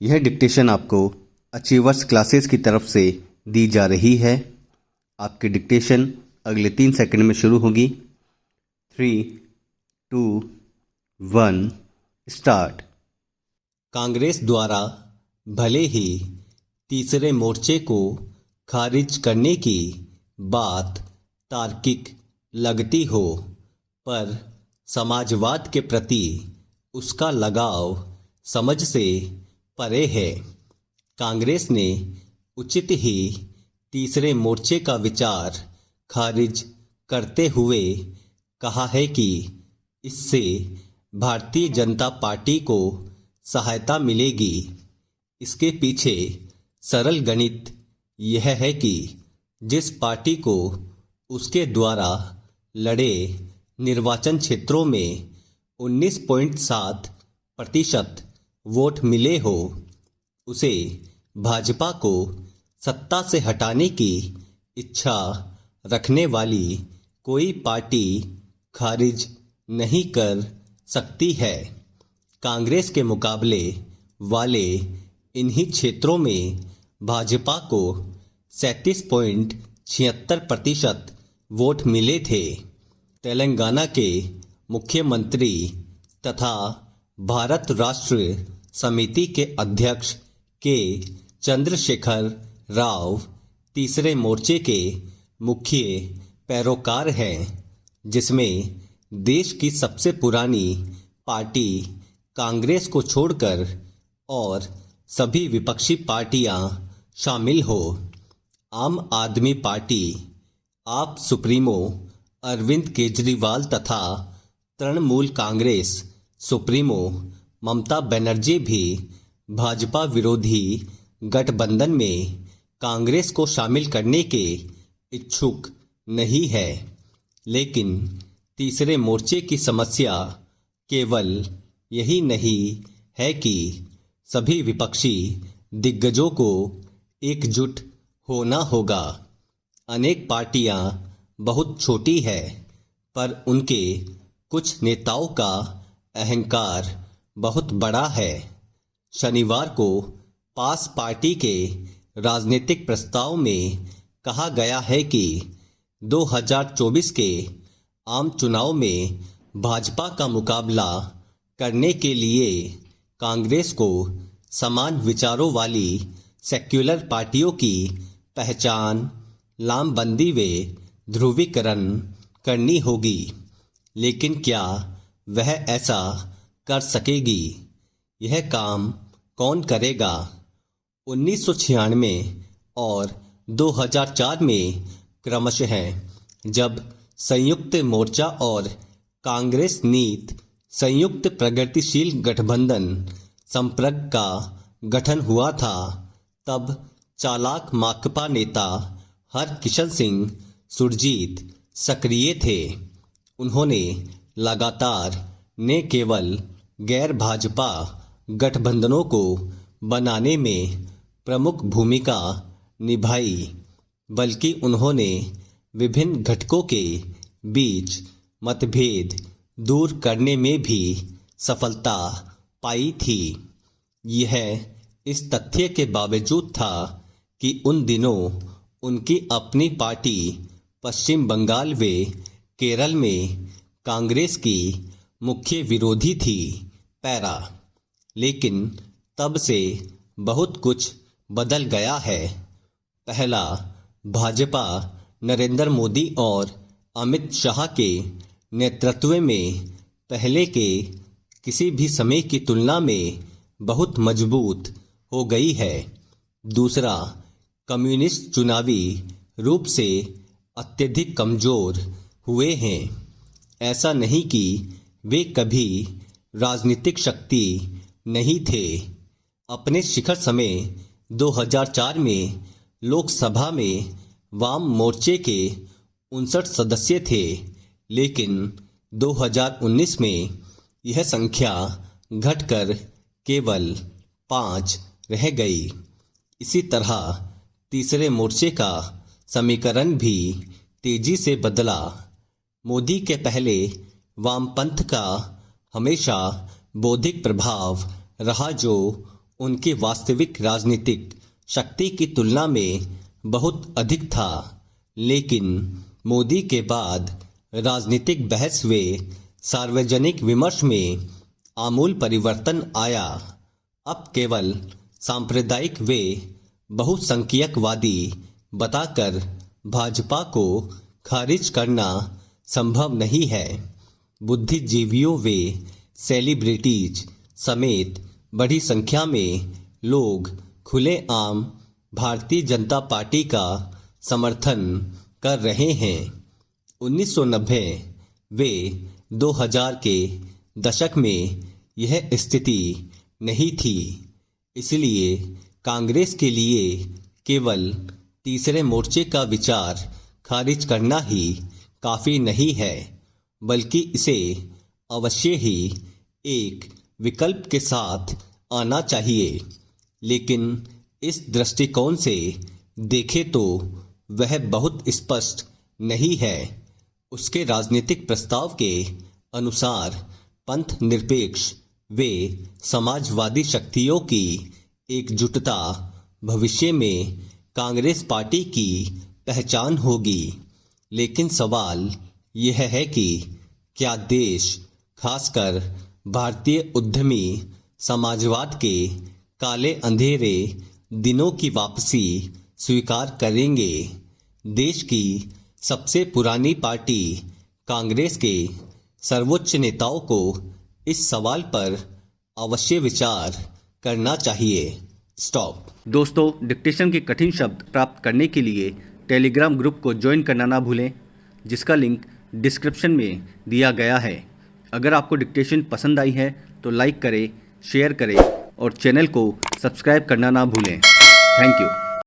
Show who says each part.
Speaker 1: यह डिक्टेशन आपको achievers classes की तरफ से दी जा रही है। आपकी डिक्टेशन अगले 3 सेकंड में शुरू होगी। 3, 2, 1 स्टार्ट।
Speaker 2: कांग्रेस द्वारा भले ही तीसरे मोर्चे को खारिज करने की बात तार्किक लगती हो, पर समाजवाद के प्रति उसका लगाव समझ से परे है। कांग्रेस ने उचित ही तीसरे मोर्चे का विचार खारिज करते हुए कहा है कि इससे भारतीय जनता पार्टी को सहायता मिलेगी। इसके पीछे सरल गणित यह है कि जिस पार्टी को उसके द्वारा लड़े निर्वाचन क्षेत्रों में 19.7% वोट मिले हो, उसे भाजपा को सत्ता से हटाने की इच्छा रखने वाली कोई पार्टी खारिज नहीं कर सकती है। कांग्रेस के मुकाबले वाले इन्हीं क्षेत्रों में भाजपा को 37.76% वोट मिले थे। तेलंगाना के मुख्यमंत्री तथा भारत राष्ट्र समिति के अध्यक्ष के चंद्रशेखर राव तीसरे मोर्चे के मुख्य पैरोकार हैं, जिसमें देश की सबसे पुरानी पार्टी कांग्रेस को छोड़कर और सभी विपक्षी पार्टियां शामिल हो। आम आदमी पार्टी, आप सुप्रीमो अरविंद केजरीवाल तथा तृणमूल कांग्रेस सुप्रीमो ममता बनर्जी भी भाजपा विरोधी गठबंधन में कांग्रेस को शामिल करने के इच्छुक नहीं है। लेकिन तीसरे मोर्चे की समस्या केवल यही नहीं है कि सभी विपक्षी दिग्गजों को एकजुट होना होगा। अनेक पार्टियां बहुत छोटी है, पर उनके कुछ नेताओं का अहंकार बहुत बड़ा है। शनिवार को पास पार्टी के राजनीतिक प्रस्ताव में कहा गया है कि 2024 के आम चुनाव में भाजपा का मुकाबला करने के लिए कांग्रेस को समान विचारों वाली सेक्युलर पार्टियों की पहचान, लामबंदी व ध्रुवीकरण करनी होगी। लेकिन क्या वह ऐसा कर सकेगी? यह काम कौन करेगा? 1996 और 2004 में क्रमशः जब संयुक्त मोर्चा और कांग्रेस नीत संयुक्त प्रगतिशील गठबंधन संपर्क का गठन हुआ था, तब चालाक माकपा नेता हरकिशन सिंह सुरजीत सक्रिय थे। उन्होंने लगातार न केवल गैर भाजपा गठबंधनों को बनाने में प्रमुख भूमिका निभाई, बल्कि उन्होंने विभिन्न घटकों के बीच मतभेद दूर करने में भी सफलता पाई थी। यह इस तथ्य के बावजूद था कि उन दिनों उनकी अपनी पार्टी पश्चिम बंगाल व केरल में कांग्रेस की मुख्य विरोधी थी। पैरा। लेकिन तब से बहुत कुछ बदल गया है। पहला, भाजपा नरेंद्र मोदी और अमित शाह के नेतृत्व में पहले के किसी भी समय की तुलना में बहुत मजबूत हो गई है। दूसरा, कम्युनिस्ट चुनावी रूप से अत्यधिक कमजोर हुए हैं। ऐसा नहीं कि वे कभी राजनीतिक शक्ति नहीं थे। अपने शिखर समय 2004 में लोकसभा में वाम मोर्चे के 59 सदस्य थे, लेकिन 2019 में यह संख्या घटकर केवल 5 रह गई। इसी तरह तीसरे मोर्चे का समीकरण भी तेजी से बदला। मोदी के पहले वामपंथ का हमेशा बौद्धिक प्रभाव रहा, जो उनकी वास्तविक राजनीतिक शक्ति की तुलना में बहुत अधिक था। लेकिन मोदी के बाद राजनीतिक बहस व सार्वजनिक विमर्श में आमूल परिवर्तन आया। अब केवल सांप्रदायिक व बहुसंख्यकवादी बताकर भाजपा को खारिज करना संभव नहीं है। बुद्धिजीवियों व सेलिब्रिटीज समेत बड़ी संख्या में लोग खुलेआम भारतीय जनता पार्टी का समर्थन कर रहे हैं। 1990 व 2000 के दशक में यह स्थिति नहीं थी। इसलिए कांग्रेस के लिए केवल तीसरे मोर्चे का विचार खारिज करना ही काफ़ी नहीं है, बल्कि इसे अवश्य ही एक विकल्प के साथ आना चाहिए। लेकिन इस दृष्टिकोण से देखें तो वह बहुत स्पष्ट नहीं है। उसके राजनीतिक प्रस्ताव के अनुसार पंथ निरपेक्ष व समाजवादी शक्तियों की एकजुटता भविष्य में कांग्रेस पार्टी की पहचान होगी। लेकिन सवाल यह है कि क्या देश, खासकर भारतीय उद्यमी समाजवाद के काले अंधेरे दिनों की वापसी स्वीकार करेंगे? देश की सबसे पुरानी पार्टी कांग्रेस के सर्वोच्च नेताओं को इस सवाल पर अवश्य विचार करना चाहिए। स्टॉप।
Speaker 1: दोस्तों, डिक्टेशन के कठिन शब्द प्राप्त करने के लिए टेलीग्राम ग्रुप को ज्वाइन करना ना भूलें, जिसका लिंक डिस्क्रिप्शन में दिया गया है। अगर आपको डिक्टेशन पसंद आई है तो लाइक करें, शेयर करें और चैनल को सब्सक्राइब करना ना भूलें। Thank you.